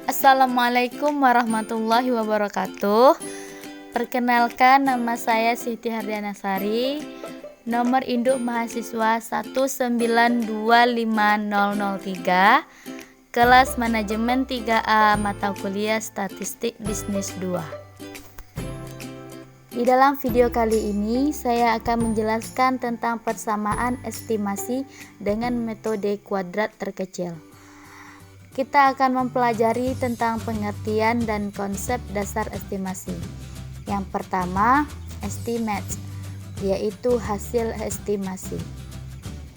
Assalamualaikum warahmatullahi wabarakatuh. Perkenalkan, nama saya Siti Hardianasari. Nomor induk mahasiswa 1925003, kelas manajemen 3A, mata kuliah Statistik Bisnis 2. Di dalam video kali ini saya akan menjelaskan tentang persamaan estimasi dengan metode kuadrat terkecil. Kita akan mempelajari tentang pengertian dan konsep dasar estimasi. Yang pertama, estimates, yaitu hasil estimasi.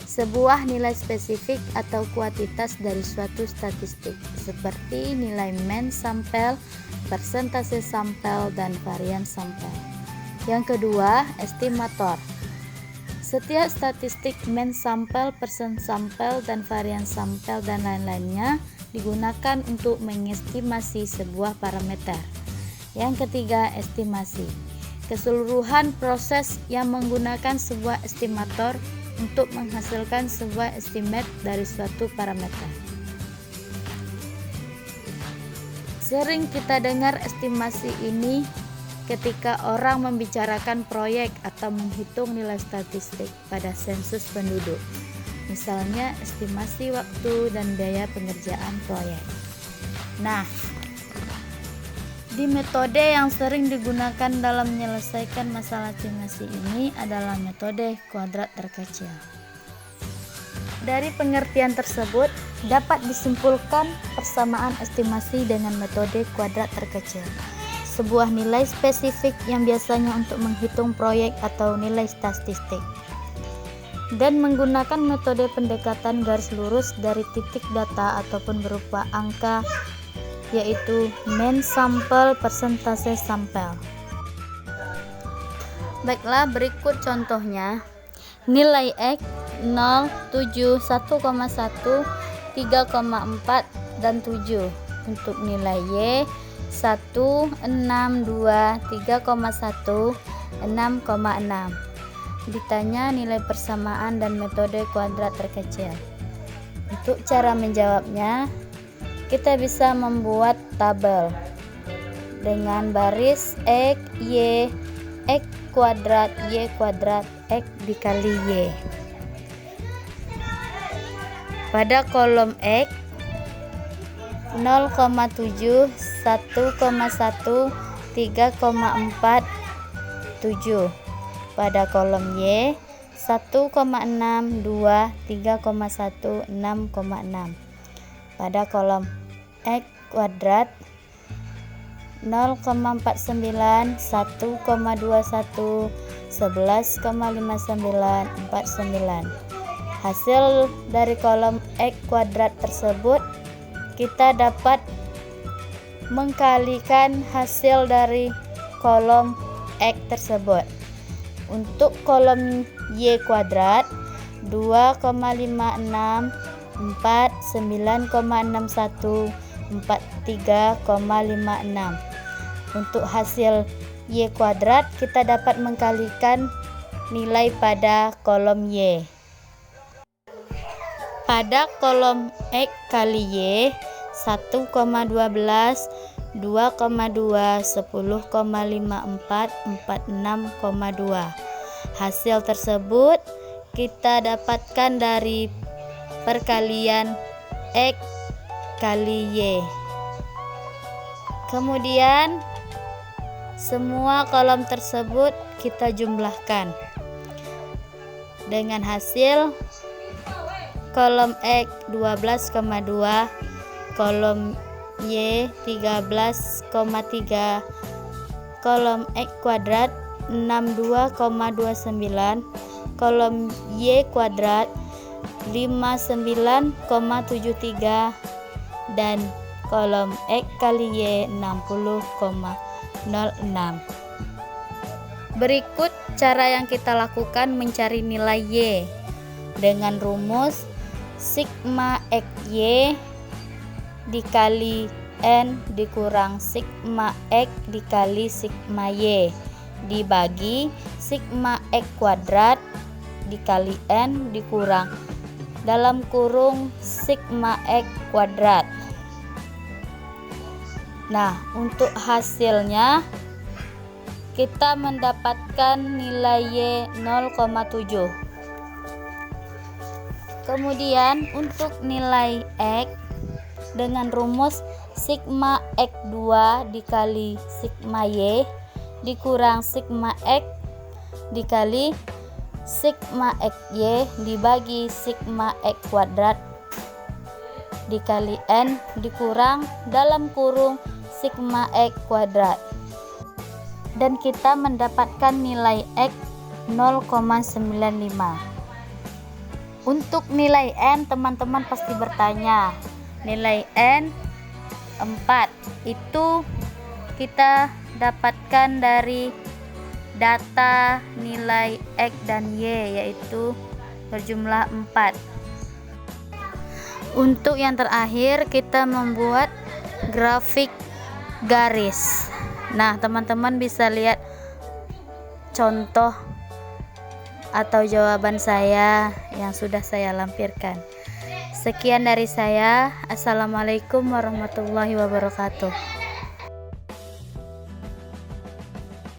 Sebuah nilai spesifik atau kuantitas dari suatu statistik, seperti nilai mean sampel, persentase sampel, dan varian sampel. Yang kedua, estimator. Setiap statistik mean sampel, persen sampel, dan varian sampel, dan lain-lainnya digunakan untuk mengestimasi sebuah parameter. Yang ketiga, estimasi. Keseluruhan proses yang menggunakan sebuah estimator untuk menghasilkan sebuah estimate dari suatu parameter. Sering kita dengar estimasi ini ketika orang membicarakan proyek atau menghitung nilai statistik pada sensus penduduk. Misalnya estimasi waktu dan biaya pengerjaan proyek. Nah, di metode yang sering digunakan dalam menyelesaikan masalah estimasi ini adalah metode kuadrat terkecil. Dari pengertian tersebut dapat disimpulkan persamaan estimasi dengan metode kuadrat terkecil. Sebuah nilai spesifik yang biasanya untuk menghitung proyek atau nilai statistik, dan menggunakan metode pendekatan garis lurus dari titik data ataupun berupa angka, yaitu mean sampel, persentase sampel. Baiklah, berikut contohnya. Nilai X 0, 7, 1,1, 3,4, dan 7. Untuk nilai Y 1, 6, 2, 3,1, 6,6. Ditanya nilai persamaan dan metode kuadrat terkecil. Untuk cara menjawabnya, kita bisa membuat tabel dengan baris X, Y, X kuadrat, Y kuadrat, X dikali Y. Pada kolom X 0,7, 1,1, 3,4, 7. Pada kolom Y 1,6, 2, 3,1, 6,6. Pada kolom X kuadrat 0,49, 1,21, 11,59, 49. Hasil dari kolom X kuadrat tersebut kita dapat mengkalikan hasil dari kolom X tersebut. Untuk kolom Y kuadrat 2,56, 4, 9,61, 43,56. Untuk hasil Y kuadrat kita dapat mengkalikan nilai pada kolom Y. Pada kolom X kali Y 1,12, 2,2, 10,54, 46,2. Hasil tersebut kita dapatkan dari perkalian X kali Y. Kemudian semua kolom tersebut kita jumlahkan dengan hasil kolom X 12,2, kolom Y 13,3, kolom X kuadrat 62,29, kolom Y kuadrat 59,73, dan kolom X kali Y 60,06. Berikut cara yang kita lakukan mencari nilai Y dengan rumus sigma XY dikali N dikurang sigma X dikali sigma Y dibagi sigma X kuadrat dikali N dikurang dalam kurung sigma X kuadrat. Nah, untuk hasilnya kita mendapatkan nilai Y 0,7. Kemudian untuk nilai X dengan rumus sigma X2 dikali sigma Y dikurang sigma X dikali sigma XY dibagi sigma X kuadrat dikali N dikurang dalam kurung sigma X kuadrat, dan kita mendapatkan nilai X 0,95. Untuk nilai N, teman-teman pasti bertanya, nilai N 4 itu kita dapatkan dari data nilai X dan Y, yaitu berjumlah 4. Untuk yang terakhir, kita membuat grafik garis. Nah, teman-teman bisa lihat contoh atau jawaban saya yang sudah saya lampirkan. Sekian dari saya. Assalamualaikum warahmatullahi wabarakatuh.